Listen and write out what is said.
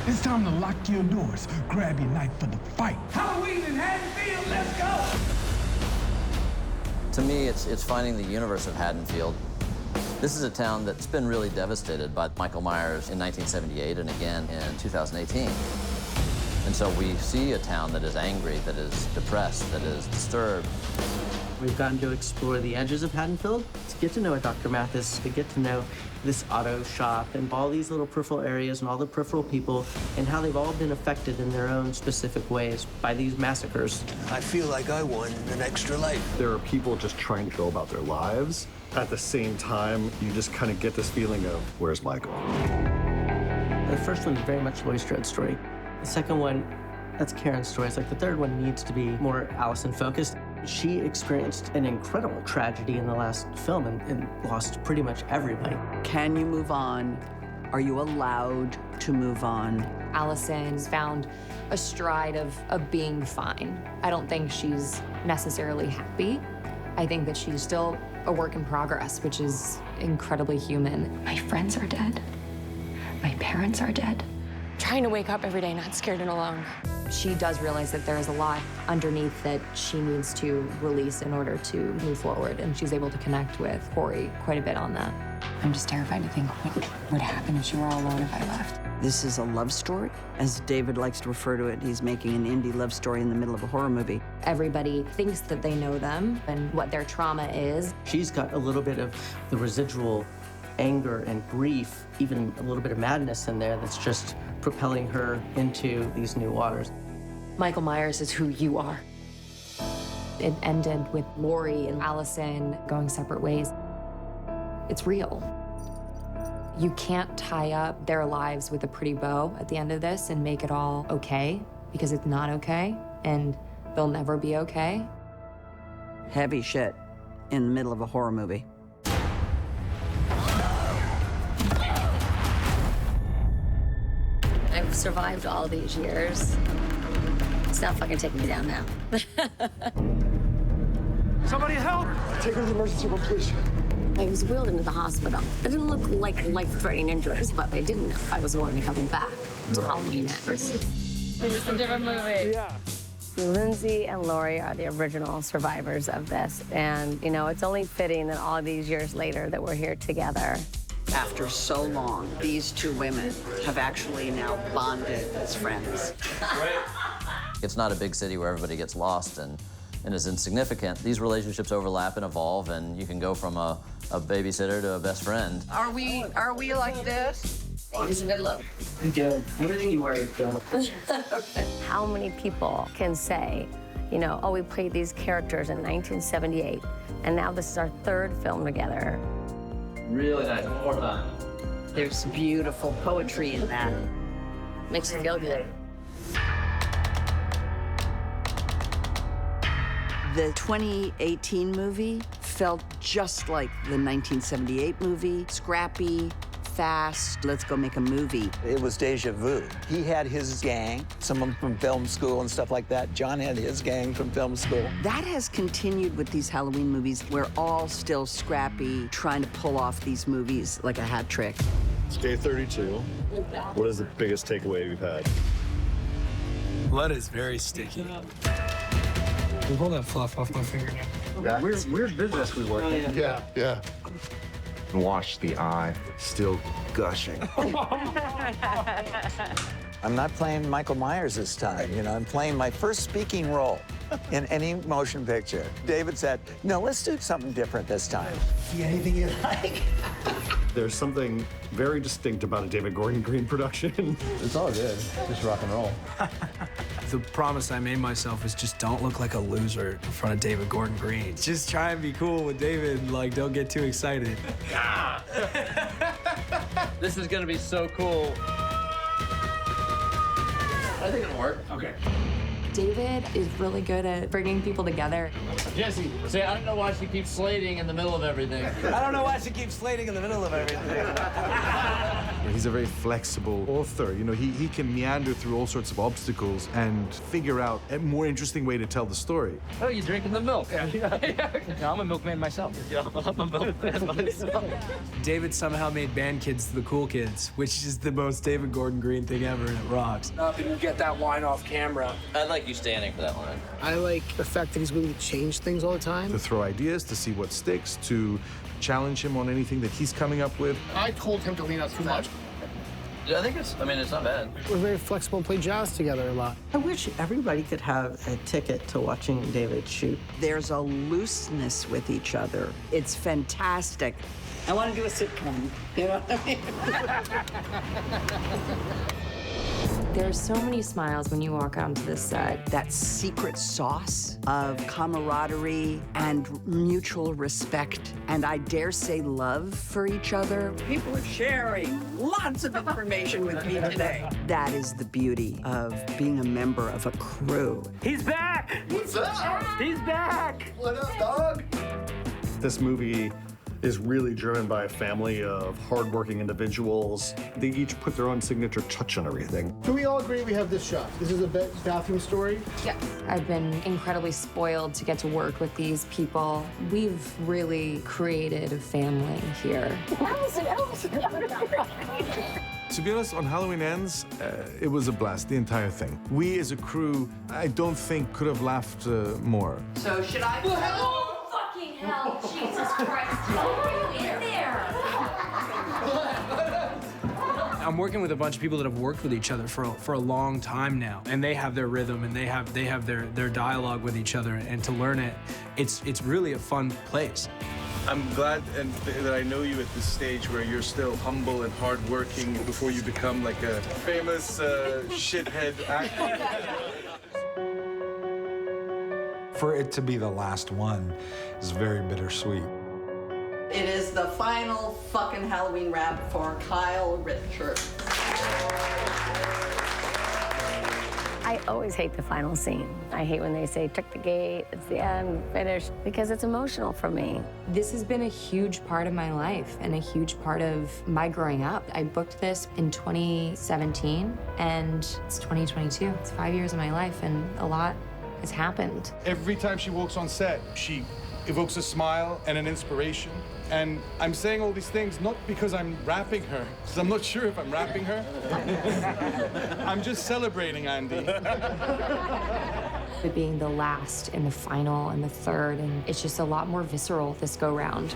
It's time to lock your doors, grab your knife for the fight. Halloween in Haddonfield, let's go! To me, it's finding the universe of Haddonfield. This is a town that's been really devastated by Michael Myers in 1978 and again in 2018. And so we see a town that is angry, that is depressed, that is disturbed. We've gotten to explore the edges of Haddonfield, to get to know Dr. Mathis, to get to know this auto shop and all these little peripheral areas and all the peripheral people and how they've all been affected in their own specific ways by these massacres. I feel like I won an extra life. There are people just trying to go about their lives. At the same time, you just kind of get this feeling of, where's Michael? The first one's very much Laurie Strode's story. The second one, that's Karen's story. It's like the third one needs to be more Allison-focused. She experienced an incredible tragedy in the last film and lost pretty much everybody. Can you move on? Are you allowed to move on? Allison's found a stride of being fine. I don't think she's necessarily happy. I think that she's still a work in progress, which is incredibly human. My friends are dead. My parents are dead. Trying to wake up every day not scared and alone. She does realize that there is a lot underneath that she needs to release in order to move forward, and she's able to connect with Corey quite a bit on that. I'm just terrified to think what would happen if she were all alone if I left. This is a love story. As David likes to refer to it, he's making an indie love story in the middle of a horror movie. Everybody thinks that they know them and what their trauma is. She's got a little bit of the residual anger and grief, even a little bit of madness in there that's just propelling her into these new waters. Michael Myers is who you are. It ended with Laurie and Allison going separate ways. It's real. You can't tie up their lives with a pretty bow at the end of this and make it all okay, because it's not okay, and they'll never be okay. Heavy shit in the middle of a horror movie. I've survived all these years. It's not fucking taking me down now. Somebody help! Take her to the emergency room, please. I was wheeled into the hospital. I didn't look like life-threatening injuries, but I didn't know I was going to coming back to Halloween Ends. It's a different movie. Yeah. Lindsay and Laurie are the original survivors of this. And, you know, it's only fitting that all these years later that we're here together. After so long, these two women have actually now bonded as friends. It's not a big city where everybody gets lost and is insignificant. These relationships overlap and evolve, and you can go from a babysitter to a best friend. Are we like this? It's a good look. You do. Everything you wear is good. How many people can say, you know, oh, we played these characters in 1978, and now this is our third film together. Really nice. One more time. There's beautiful poetry in that. Makes you feel good. The 2018 movie felt just like the 1978 movie. Scrappy, fast, let's go make a movie. It was deja vu. He had his gang, someone from film school and stuff like that. John had his gang from film school. That has continued with these Halloween movies. We're all still scrappy, trying to pull off these movies like a hat trick. It's day 32. What is the biggest takeaway we've had? Blood is very sticky. Pull that fluff off my fingernail. Weird business we work in. Yeah. Wash the eye, still gushing. I'm not playing Michael Myers this time, you know. I'm playing my first speaking role in any motion picture. David said, no, let's do something different this time. See anything you like? There's something very distinct about a David Gordon Green production. It's all good. Just rock and roll. The promise I made myself is just don't look like a loser in front of David Gordon Green. Just try and be cool with David, like, don't get too excited. This is gonna be so cool. I think it'll work. Okay. David is really good at bringing people together. Jesse, say, I don't know why she keeps slating in the middle of everything. I don't know why she keeps slating in the middle of everything. He's a very flexible author. You know, he can meander through all sorts of obstacles and figure out a more interesting way to tell the story. Oh, you're drinking the milk. Yeah. I'm a milkman myself. Yeah, I'm a milkman myself. David somehow made band kids the cool kids, which is the most David Gordon Green thing ever, and it rocks. Nothing, you get that wine off camera. I like you standing for that line. I like the fact that he's willing to change things all the time. To throw ideas, to see what sticks, to challenge him on anything that he's coming up with. I told him to lean out too much. Yeah, I think it's not bad. We're very flexible and play jazz together a lot. I wish everybody could have a ticket to watching David shoot. There's a looseness with each other. It's fantastic. I want to do a sitcom, you know what I mean? There's so many smiles when you walk onto this set. That secret sauce of camaraderie and mutual respect, and I dare say love for each other. People are sharing lots of information with me today. That is the beauty of being a member of a crew. He's back! What's up? He's back! What up, dog? This movie is really driven by a family of hardworking individuals. They each put their own signature touch on everything. Can we all agree we have this shot? This is a bathroom story? Yes. I've been incredibly spoiled to get to work with these people. We've really created a family here. To be honest, on Halloween Ends, it was a blast, the entire thing. We as a crew, I don't think could have laughed more. So should I? Oh, fucking hell, Jesus Christ. How are you in there? I'm working with a bunch of people that have worked with each other for a long time now, and they have their rhythm and they have their dialogue with each other, and to learn it, it's really a fun place. I'm glad that I know you at this stage where you're still humble and hardworking before you become like a famous shithead actor. For it to be the last one is very bittersweet. It is the final fucking Halloween wrap for Kyle Richards. I always hate the final scene. I hate when they say, took the gate, it's the end, finished, because it's emotional for me. This has been a huge part of my life and a huge part of my growing up. I booked this in 2017, and it's 2022. It's 5 years of my life, and a lot has happened. Every time she walks on set, she evokes a smile and an inspiration. And I'm saying all these things not because I'm rapping her, because I'm not sure if I'm rapping her. I'm just celebrating Andy. It being the last and the final and the third, and it's just a lot more visceral this go round.